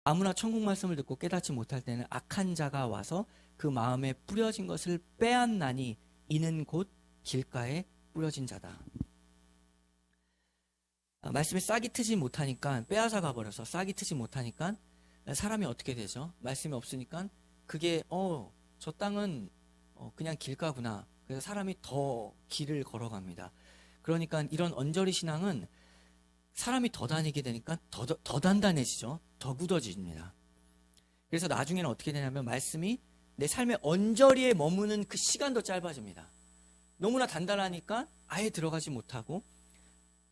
아무나 천국 말씀을 듣고 깨닫지 못할 때는 악한 자가 와서 그 마음에 뿌려진 것을 빼앗나니 이는 곧 길가에 뿌려진 자다. 말씀이 싹이 트지 못하니까 빼앗아 가버려서 싹이 트지 못하니까 사람이 어떻게 되죠? 말씀이 없으니까 그게 저 땅은 그냥 길가구나. 그래서 사람이 더 길을 걸어갑니다. 그러니까 이런 언저리 신앙은 사람이 더 다니게 되니까 더 단단해지죠. 더 굳어집니다. 그래서 나중에는 어떻게 되냐면 말씀이 내 삶의 언저리에 머무는 그 시간도 짧아집니다. 너무나 단단하니까 아예 들어가지 못하고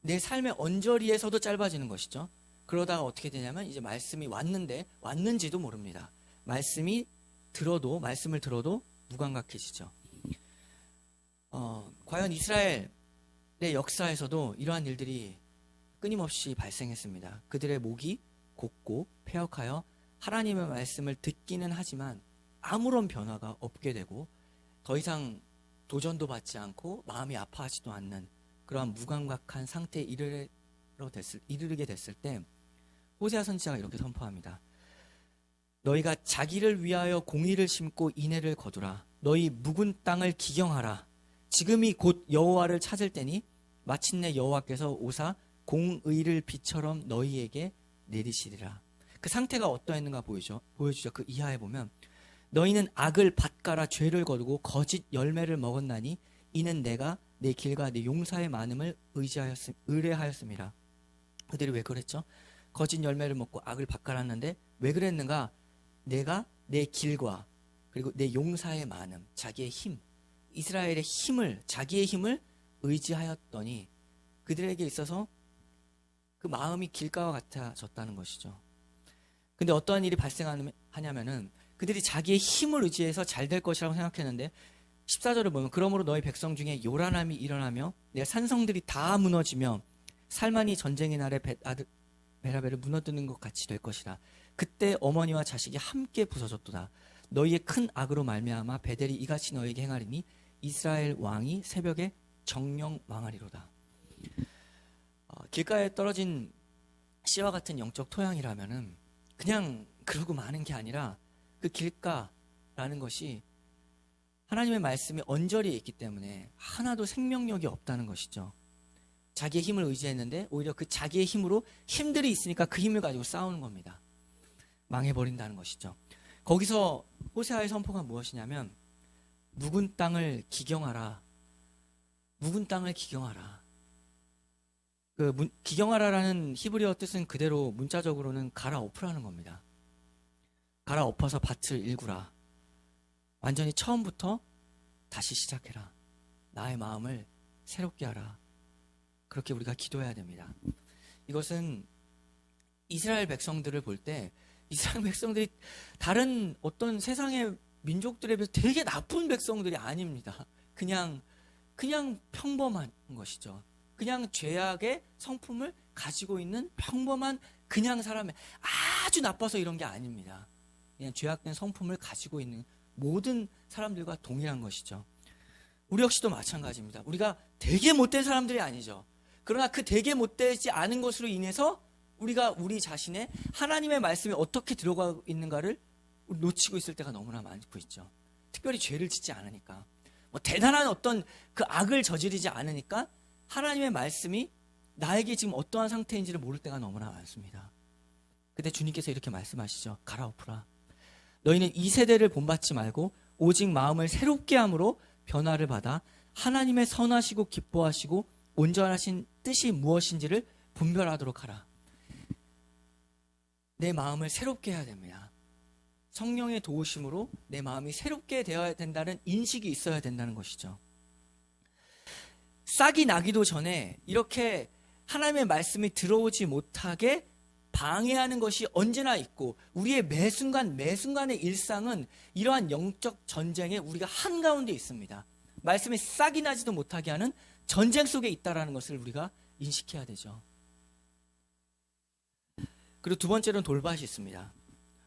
내 삶의 언저리에서도 짧아지는 것이죠. 그러다가 어떻게 되냐면 이제 말씀이 왔는지도 모릅니다. 말씀을 들어도 무감각해지죠. 과연 이스라엘의 역사에서도 이러한 일들이 끊임없이 발생했습니다. 그들의 목이 곧고 패역하여 하나님의 말씀을 듣기는 하지만 아무런 변화가 없게 되고 더 이상 도전도 받지 않고 마음이 아파하지도 않는 그러한 무감각한 상태에 이르게 됐을 때 호세아 선지자가 이렇게 선포합니다. 너희가 자기를 위하여 공의를 심고 인애를 거두라. 너희 묵은 땅을 기경하라. 지금이 곧 여호와를 찾을 때니 마침내 여호와께서 오사 공의를 비처럼 너희에게 내리시리라. 그 상태가 어떠했는가 보여주죠. 그 이하에 보면 너희는 악을 밭가라 죄를 거두고 거짓 열매를 먹었나니 이는 내가 내 길과 내 용사의 많음을 의뢰하였음이라. 그들이 왜 그랬죠? 거짓 열매를 먹고 악을 밭갈았는데 왜 그랬는가? 내가 내 길과 그리고 내 용사의 많음, 자기의 힘, 이스라엘의 힘을, 자기의 힘을 의지하였더니 그들에게 있어서 그 마음이 길가와 같아졌다는 것이죠. 근데 어떠한 일이 발생하냐면은 그들이 자기의 힘을 의지해서 잘 될 것이라고 생각했는데 14절을 보면 그러므로 너희 백성 중에 요란함이 일어나며 내 산성들이 다 무너지며 살만이 전쟁의 날에 베라벨을 무너뜨는 것 같이 될 것이라. 그때 어머니와 자식이 함께 부서졌도다. 너희의 큰 악으로 말미암아 베델이 이같이 너희에게 행하리니 이스라엘 왕이 새벽에 정령 망하리로다. 길가에 떨어진 씨와 같은 영적 토양이라면은 그냥 그러고 마는 게 아니라 그 길가라는 것이 하나님의 말씀이 언저리에 있기 때문에 하나도 생명력이 없다는 것이죠. 자기의 힘을 의지했는데 오히려 그 자기의 힘으로 힘들이 있으니까 그 힘을 가지고 싸우는 겁니다. 망해버린다는 것이죠. 거기서 호세아의 선포가 무엇이냐면 묵은 땅을 기경하라. 묵은 땅을 기경하라. 기경하라라는 히브리어 뜻은 그대로 문자적으로는 갈아엎으라는 겁니다. 갈아엎어서 밭을 일구라. 완전히 처음부터 다시 시작해라. 나의 마음을 새롭게 하라. 그렇게 우리가 기도해야 됩니다. 이것은 이스라엘 백성들을 볼 때 이스라엘 백성들이 다른 어떤 세상의 민족들에 비해서 되게 나쁜 백성들이 아닙니다. 그냥 평범한 것이죠. 그냥 죄악의 성품을 가지고 있는 평범한 그냥 사람의 아주 나빠서 이런 게 아닙니다. 그냥 죄악된 성품을 가지고 있는 모든 사람들과 동일한 것이죠. 우리 역시도 마찬가지입니다. 우리가 되게 못된 사람들이 아니죠. 그러나 그 되게 못되지 않은 것으로 인해서 우리가 우리 자신의 하나님의 말씀이 어떻게 들어가고 있는가를 놓치고 있을 때가 너무나 많고 있죠. 특별히 죄를 짓지 않으니까, 대단한 어떤 그 악을 저지르지 않으니까 하나님의 말씀이 나에게 지금 어떠한 상태인지를 모를 때가 너무나 많습니다. 그때 주님께서 이렇게 말씀하시죠. 갈아엎으라. 너희는 이 세대를 본받지 말고 오직 마음을 새롭게 함으로 변화를 받아 하나님의 선하시고 기뻐하시고 온전하신 뜻이 무엇인지를 분별하도록 하라. 내 마음을 새롭게 해야 됩니다. 성령의 도우심으로 내 마음이 새롭게 되어야 된다는 인식이 있어야 된다는 것이죠. 싹이 나기도 전에 이렇게 하나님의 말씀이 들어오지 못하게 방해하는 것이 언제나 있고 우리의 매순간의 일상은 이러한 영적 전쟁에 우리가 한가운데 있습니다. 말씀이 싹이 나지도 못하게 하는 전쟁 속에 있다는 것을 우리가 인식해야 되죠. 그리고 두 번째로는 돌밭이 있습니다.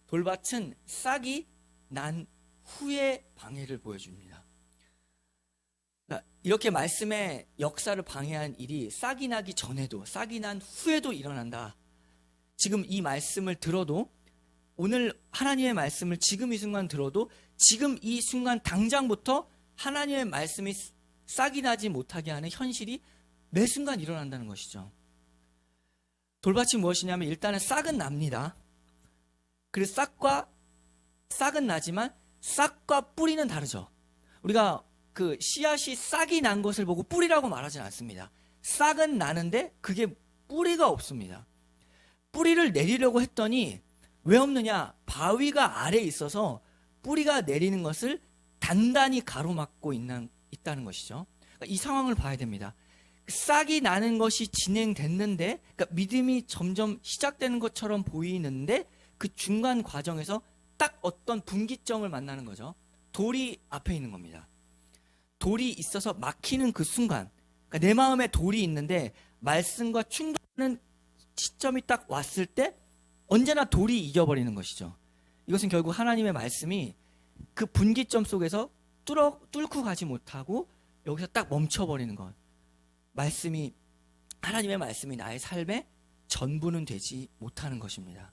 돌밭은 싹이 난 후의 방해를 보여줍니다. 이렇게 말씀의 역사를 방해한 일이 싹이 나기 전에도 싹이 난 후에도 일어난다. 지금 이 말씀을 들어도 오늘 하나님의 말씀을 지금 이 순간 들어도 지금 이 순간 당장부터 하나님의 말씀이 싹이 나지 못하게 하는 현실이 매 순간 일어난다는 것이죠. 돌밭이 무엇이냐면 일단은 싹은 납니다. 그래서 싹은 나지만 싹과 뿌리는 다르죠. 우리가 그 씨앗이 싹이 난 것을 보고 뿌리라고 말하진 않습니다. 싹은 나는데 그게 뿌리가 없습니다. 뿌리를 내리려고 했더니 왜 없느냐? 바위가 아래에 있어서 뿌리가 내리는 것을 단단히 가로막고 있다는 것이죠. 그러니까 이 상황을 봐야 됩니다. 싹이 나는 것이 진행됐는데, 그러니까 믿음이 점점 시작되는 것처럼 보이는데 그 중간 과정에서 딱 어떤 분기점을 만나는 거죠. 돌이 앞에 있는 겁니다. 돌이 있어서 막히는 그 순간, 그러니까 내 마음에 돌이 있는데 말씀과 충돌하는 시점이 딱 왔을 때 언제나 돌이 이겨버리는 것이죠. 이것은 결국 하나님의 말씀이 그 분기점 속에서 뚫고 가지 못하고 여기서 딱 멈춰버리는 것. 하나님의 말씀이 나의 삶의 전부는 되지 못하는 것입니다.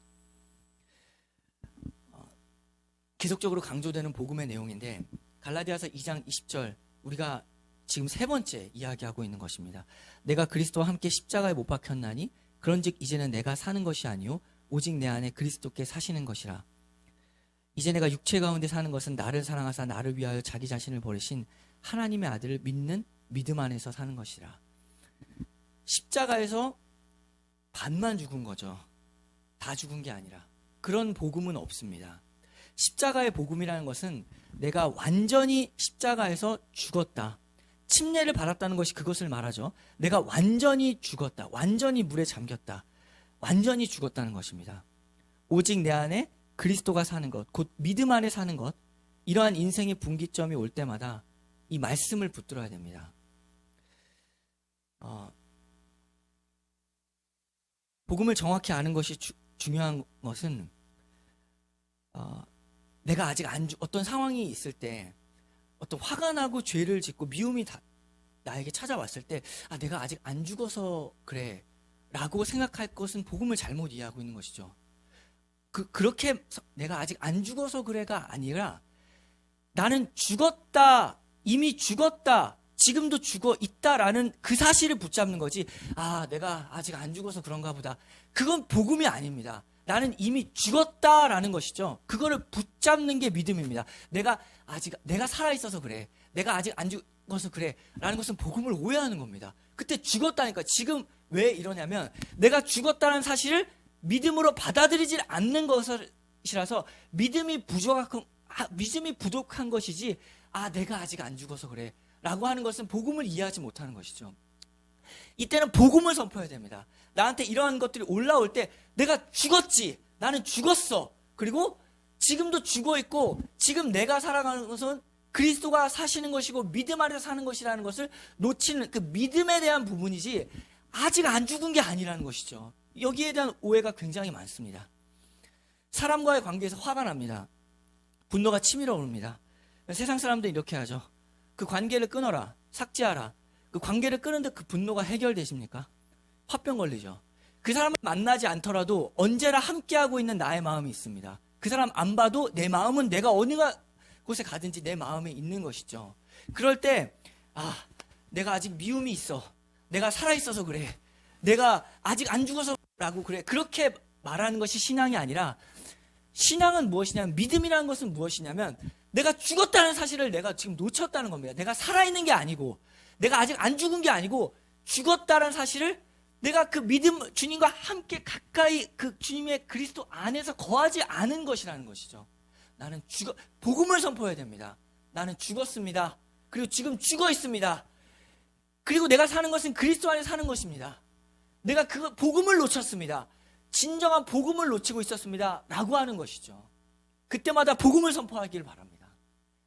계속적으로 강조되는 복음의 내용인데 갈라디아서 2장 20절 우리가 지금 세 번째 이야기하고 있는 것입니다. 내가 그리스도와 함께 십자가에 못 박혔나니 그런즉 이제는 내가 사는 것이 아니요 오직 내 안에 그리스도께 사시는 것이라. 이제 내가 육체 가운데 사는 것은 나를 사랑하사 나를 위하여 자기 자신을 버리신 하나님의 아들을 믿는 믿음 안에서 사는 것이라. 십자가에서 반만 죽은 거죠. 다 죽은 게 아니라. 그런 복음은 없습니다. 십자가의 복음이라는 것은 내가 완전히 십자가에서 죽었다. 침례를 받았다는 것이 그것을 말하죠. 내가 완전히 죽었다. 완전히 물에 잠겼다. 완전히 죽었다는 것입니다. 오직 내 안에 그리스도가 사는 것, 곧 믿음 안에 사는 것, 이러한 인생의 분기점이 올 때마다 이 말씀을 붙들어야 됩니다. 복음을 정확히 아는 것이 중요한 것은 내가 아직 어떤 상황이 있을 때 어떤 화가 나고 죄를 짓고 미움이 나에게 찾아왔을 때 내가 아직 안 죽어서 그래 라고 생각할 것은 복음을 잘못 이해하고 있는 것이죠. 그렇게 내가 아직 안 죽어서 그래가 아니라 나는 죽었다, 이미 죽었다, 지금도 죽어 있다라는 그 사실을 붙잡는 거지. 내가 아직 안 죽어서 그런가 보다. 그건 복음이 아닙니다. 나는 이미 죽었다라는 것이죠. 그거를 붙잡는 게 믿음입니다. 내가 살아있어서 그래. 내가 아직 안 죽어서 그래. 라는 것은 복음을 오해하는 겁니다. 그때 죽었다니까. 지금 왜 이러냐면 내가 죽었다는 사실을 믿음으로 받아들이지 않는 것이라서 믿음이 부족한 것이지 내가 아직 안 죽어서 그래 라고 하는 것은 복음을 이해하지 못하는 것이죠. 이때는 복음을 선포해야 됩니다. 나한테 이러한 것들이 올라올 때 내가 죽었지. 나는 죽었어. 그리고 지금도 죽어 있고 지금 내가 살아가는 것은 그리스도가 사시는 것이고 믿음 안에서 사는 것이라는 것을 놓치는 그 믿음에 대한 부분이지 아직 안 죽은 게 아니라는 것이죠. 여기에 대한 오해가 굉장히 많습니다. 사람과의 관계에서 화가 납니다. 분노가 치밀어 오릅니다. 세상 사람들은 이렇게 하죠. 그 관계를 끊어라. 삭제하라. 그 관계를 끊는데 그 분노가 해결되십니까? 화병 걸리죠. 그 사람을 만나지 않더라도 언제나 함께하고 있는 나의 마음이 있습니다. 그 사람 안 봐도 내 마음은 내가 어느 곳에 가든지 내 마음에 있는 것이죠. 그럴 때 내가 아직 미움이 있어. 내가 살아있어서 그래. 내가 아직 안 죽어서 라고 그래. 그렇게 말하는 것이 신앙이 아니라 신앙은 무엇이냐면 믿음이라는 것은 무엇이냐면 내가 죽었다는 사실을 내가 지금 놓쳤다는 겁니다. 내가 살아있는 게 아니고 내가 아직 안 죽은 게 아니고 죽었다는 사실을 내가 그 믿음 주님과 함께 가까이 그 주님의 그리스도 안에서 거하지 않은 것이라는 것이죠. 나는 복음을 선포해야 됩니다. 나는 죽었습니다. 그리고 지금 죽어 있습니다. 그리고 내가 사는 것은 그리스도 안에 사는 것입니다. 내가 그 복음을 놓쳤습니다. 진정한 복음을 놓치고 있었습니다. 라고 하는 것이죠. 그때마다 복음을 선포하기를 바랍니다.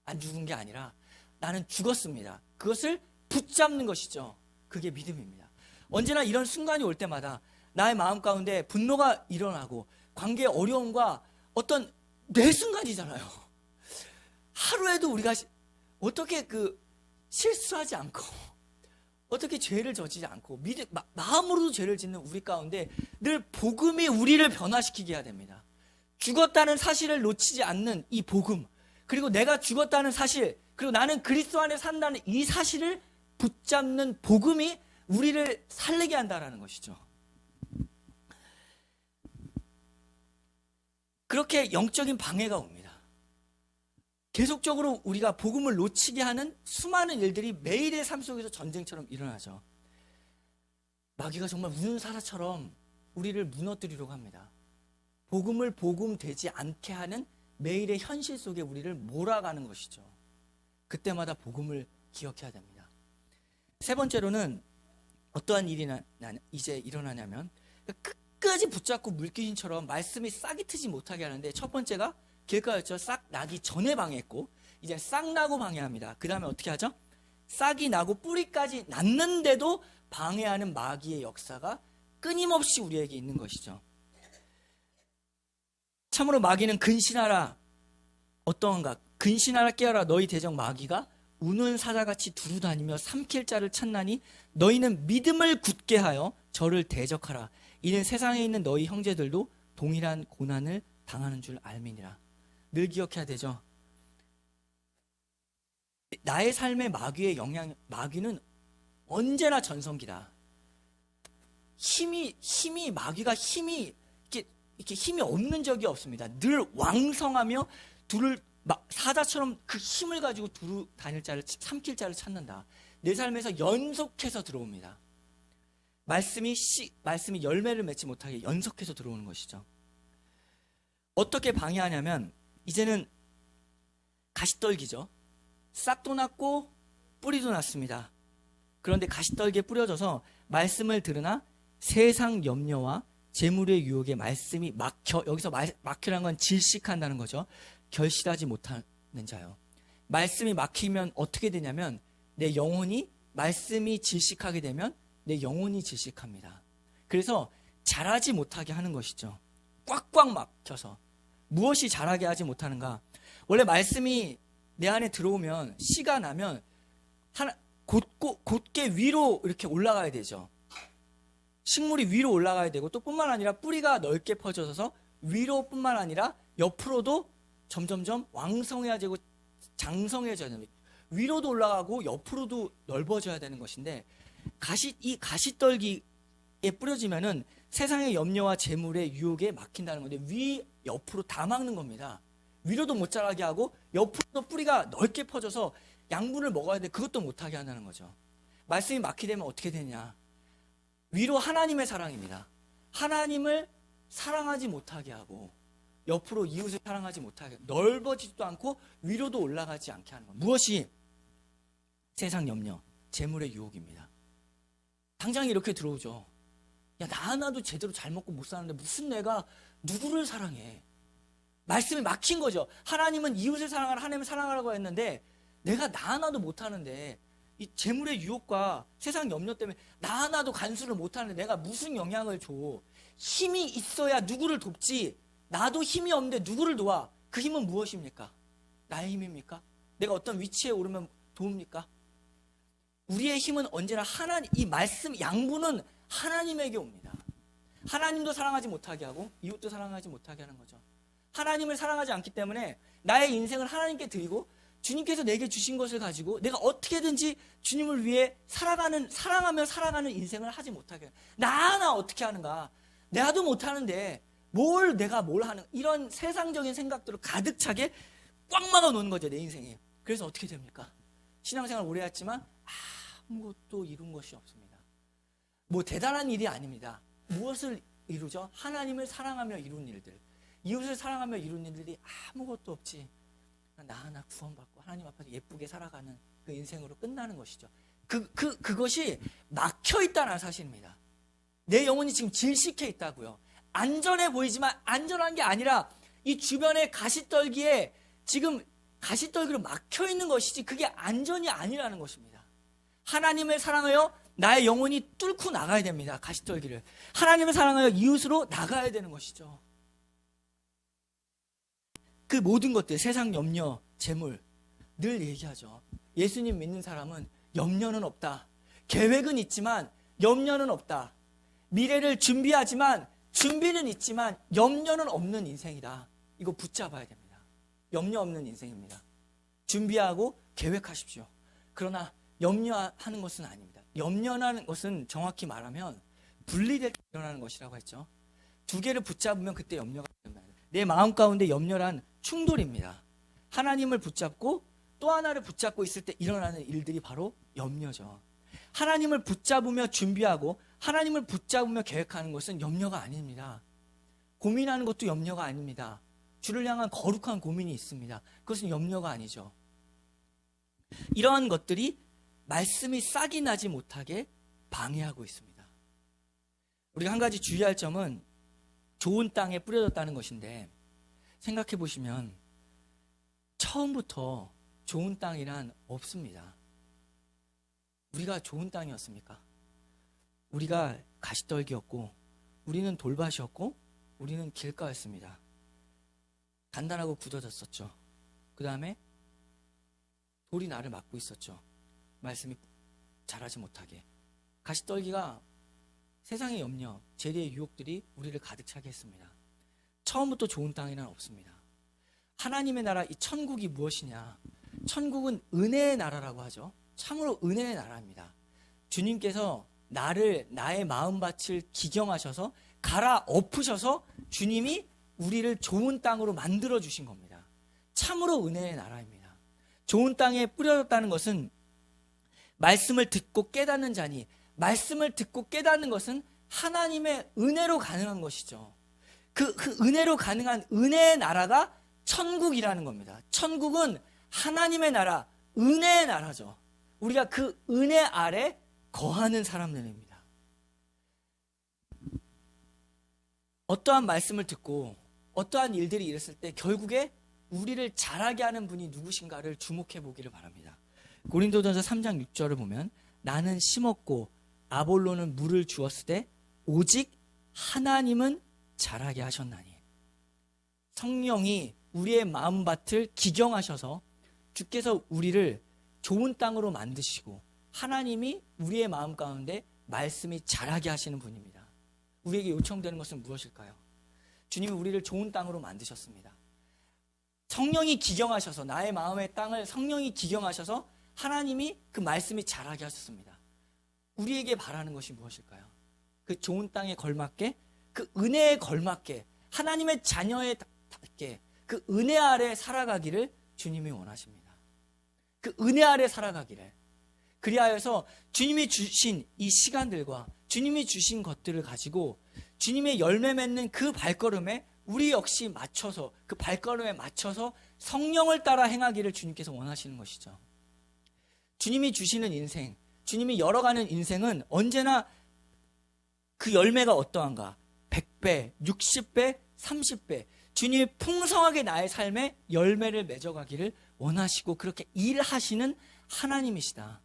안 죽은 게 아니라 나는 죽었습니다. 그것을 붙잡는 것이죠. 그게 믿음입니다. 언제나 이런 순간이 올 때마다 나의 마음 가운데 분노가 일어나고 관계의 어려움과 어떤 뇌 순간이잖아요. 하루에도 우리가 어떻게 실수하지 않고 어떻게 죄를 저지지 않고 마음으로도 죄를 짓는 우리 가운데 늘 복음이 우리를 변화시키게 해야 됩니다. 죽었다는 사실을 놓치지 않는 이 복음, 그리고 내가 죽었다는 사실, 그리고 나는 그리스도 안에 산다는 이 사실을 붙잡는 복음이 우리를 살리게 한다는 것이죠. 그렇게 영적인 방해가 옵니다. 계속적으로 우리가 복음을 놓치게 하는 수많은 일들이 매일의 삶 속에서 전쟁처럼 일어나죠. 마귀가 정말 우는 사자처럼 우리를 무너뜨리려고 합니다. 복음을 복음 되지 않게 하는 매일의 현실 속에 우리를 몰아가는 것이죠. 그때마다 복음을 기억해야 됩니다. 세 번째로는 어떠한 일이 이제 일어나냐면 끝까지 붙잡고 물귀신처럼 말씀이 싹이 트지 못하게 하는데, 첫 번째가 길가였죠. 싹 나기 전에 방해했고, 이제 싹 나고 방해합니다. 그 다음에 어떻게 하죠? 싹이 나고 뿌리까지 났는데도 방해하는 마귀의 역사가 끊임없이 우리에게 있는 것이죠. 참으로 마귀는 근신하라, 어떠한가? 근신하라 깨어라, 너희 대적 마귀가 우는 사자같이 두루다니며 삼킬 자를 찾나니 너희는 믿음을 굳게 하여 저를 대적하라. 이는 세상에 있는 너희 형제들도 동일한 고난을 당하는 줄 알미니라. 늘 기억해야 되죠. 나의 삶의 마귀의 영향, 마귀는 언제나 전성기다. 마귀가 이렇게 힘이 없는 적이 없습니다. 늘 왕성하며 사자처럼 그 힘을 가지고 두루 다닐 자를, 삼킬 자를 찾는다. 내 삶에서 연속해서 들어옵니다. 말씀이 열매를 맺지 못하게 연속해서 들어오는 것이죠. 어떻게 방해하냐면, 이제는 가시떨기죠. 싹도 났고 뿌리도 났습니다. 그런데 가시떨기에 뿌려져서 말씀을 들으나 세상 염려와 재물의 유혹에 말씀이 막혀, 여기서 막히라는 건 질식한다는 거죠. 결실하지 못하는 자요. 말씀이 막히면 어떻게 되냐면, 내 영혼이, 말씀이 질식하게 되면 내 영혼이 질식합니다. 그래서 자라지 못하게 하는 것이죠. 꽉꽉 막혀서. 무엇이 자라게 하지 못하는가? 원래 말씀이 내 안에 들어오면, 씨가 나면 곧게 위로 이렇게 올라가야 되죠. 식물이 위로 올라가야 되고, 또 뿐만 아니라 뿌리가 넓게 퍼져서 위로뿐만 아니라 옆으로도 점점점 왕성해야 되고 장성해져야 됩니다. 위로도 올라가고 옆으로도 넓어져야 되는 것인데, 이 가시떨기에 뿌려지면은 세상의 염려와 재물의 유혹에 막힌다는 건데, 옆으로 다 막는 겁니다. 위로도 못 자라게 하고 옆으로도 뿌리가 넓게 퍼져서 양분을 먹어야 되는데 그것도 못하게 한다는 거죠. 말씀이 막히게 되면 어떻게 되냐? 위로 하나님의 사랑입니다. 하나님을 사랑하지 못하게 하고 옆으로 이웃을 사랑하지 못하게, 넓어지지도 않고 위로도 올라가지 않게 하는 것. 무엇이? 세상 염려, 재물의 유혹입니다. 당장 이렇게 들어오죠. 야, 나 하나도 제대로 잘 먹고 못 사는데 무슨 내가 누구를 사랑해? 말씀이 막힌 거죠. 하나님은 이웃을 사랑하라, 하나님을 사랑하라고 했는데 내가 나 하나도 못하는데, 이 재물의 유혹과 세상 염려 때문에 나 하나도 간수를 못하는데 내가 무슨 영향을 줘? 힘이 있어야 누구를 돕지. 나도 힘이 없는데 누구를 도와? 그 힘은 무엇입니까? 나의 힘입니까? 내가 어떤 위치에 오르면 도웁니까? 우리의 힘은 언제나 이 말씀, 양분은 하나님에게 옵니다. 하나님도 사랑하지 못하게 하고 이웃도 사랑하지 못하게 하는 거죠. 하나님을 사랑하지 않기 때문에 나의 인생을 하나님께 드리고, 주님께서 내게 주신 것을 가지고 내가 어떻게든지 주님을 위해 사랑하며 살아가는 인생을 하지 못하게. 나 어떻게 하는가? 내가도 못하는데 내가 뭘 하는, 이런 세상적인 생각들을 가득 차게 꽉 막아 놓는 거죠, 내 인생에. 그래서 어떻게 됩니까? 신앙생활 오래 했지만 아무것도 이룬 것이 없습니다. 뭐 대단한 일이 아닙니다. 무엇을 이루죠? 하나님을 사랑하며 이룬 일들, 이웃을 사랑하며 이룬 일들이 아무것도 없지. 나 하나 구원받고 하나님 앞에서 예쁘게 살아가는 그 인생으로 끝나는 것이죠. 그것이 막혀 있다는 사실입니다. 내 영혼이 지금 질식해 있다고요. 안전해 보이지만 안전한 게 아니라 이 주변의 가시떨기에 지금 가시떨기로 막혀 있는 것이지, 그게 안전이 아니라는 것입니다. 하나님을 사랑하여 나의 영혼이 뚫고 나가야 됩니다. 가시떨기를. 하나님을 사랑하여 이웃으로 나가야 되는 것이죠. 그 모든 것들, 세상 염려, 재물, 늘 얘기하죠. 예수님 믿는 사람은 염려는 없다. 계획은 있지만 염려는 없다. 미래를 준비하지만 준비는 있지만 염려는 없는 인생이다. 이거 붙잡아야 됩니다. 염려 없는 인생입니다. 준비하고 계획하십시오. 그러나 염려하는 것은 아닙니다. 염려하는 것은 정확히 말하면 분리될 때 일어나는 것이라고 했죠. 두 개를 붙잡으면 그때 염려가 됩니다. 내 마음 가운데 염려란 충돌입니다. 하나님을 붙잡고 또 하나를 붙잡고 있을 때 일어나는 일들이 바로 염려죠. 하나님을 붙잡으며 준비하고 하나님을 붙잡으며 계획하는 것은 염려가 아닙니다. 고민하는 것도 염려가 아닙니다. 주를 향한 거룩한 고민이 있습니다. 그것은 염려가 아니죠. 이러한 것들이 말씀이 싹이 나지 못하게 방해하고 있습니다. 우리가 한 가지 주의할 점은 좋은 땅에 뿌려졌다는 것인데, 생각해 보시면 처음부터 좋은 땅이란 없습니다. 우리가 좋은 땅이었습니까? 우리가 가시떨기였고, 우리는 돌밭이었고, 우리는 길가였습니다. 단단하고 굳어졌었죠. 그 다음에 돌이 나를 막고 있었죠. 말씀이 자라지 못하게. 가시떨기가 세상의 염려, 재리의 유혹들이 우리를 가득 차게 했습니다. 처음부터 좋은 땅이란 없습니다. 하나님의 나라, 이 천국이 무엇이냐? 천국은 은혜의 나라라고 하죠. 참으로 은혜의 나라입니다. 주님께서 나의 마음밭을 기경하셔서 갈아엎으셔서 주님이 우리를 좋은 땅으로 만들어 주신 겁니다. 참으로 은혜의 나라입니다. 좋은 땅에 뿌려졌다는 것은 말씀을 듣고 깨닫는 자니, 말씀을 듣고 깨닫는 것은 하나님의 은혜로 가능한 것이죠. 그 은혜로 가능한 은혜의 나라가 천국이라는 겁니다. 천국은 하나님의 나라, 은혜의 나라죠. 우리가 그 은혜 아래 거하는 사람들입니다. 어떠한 말씀을 듣고 어떠한 일들이 일었을 때 결국에 우리를 자라게 하는 분이 누구신가를 주목해 보기를 바랍니다. 고린도전서 3장 6절을 보면 나는 심었고 아볼로는 물을 주었을 때 오직 하나님은 자라게 하셨나니. 성령이 우리의 마음밭을 기경하셔서 주께서 우리를 좋은 땅으로 만드시고 하나님이 우리의 마음 가운데 말씀이 자라게 하시는 분입니다. 우리에게 요청되는 것은 무엇일까요? 주님이 우리를 좋은 땅으로 만드셨습니다. 성령이 기경하셔서, 나의 마음의 땅을 성령이 기경하셔서 하나님이 그 말씀이 자라게 하셨습니다. 우리에게 바라는 것이 무엇일까요? 그 좋은 땅에 걸맞게, 그 은혜에 걸맞게, 하나님의 자녀에 닿게 그 은혜 아래 살아가기를 주님이 원하십니다. 그 은혜 아래 살아가기를. 그리하여서 주님이 주신 이 시간들과 주님이 주신 것들을 가지고 주님의 열매 맺는 그 발걸음에 우리 역시 맞춰서, 그 발걸음에 맞춰서 성령을 따라 행하기를 주님께서 원하시는 것이죠. 주님이 주시는 인생, 주님이 열어가는 인생은 언제나 그 열매가 어떠한가? 100배, 60배, 30배. 주님이 풍성하게 나의 삶에 열매를 맺어가기를 원하시고 그렇게 일하시는 하나님이시다.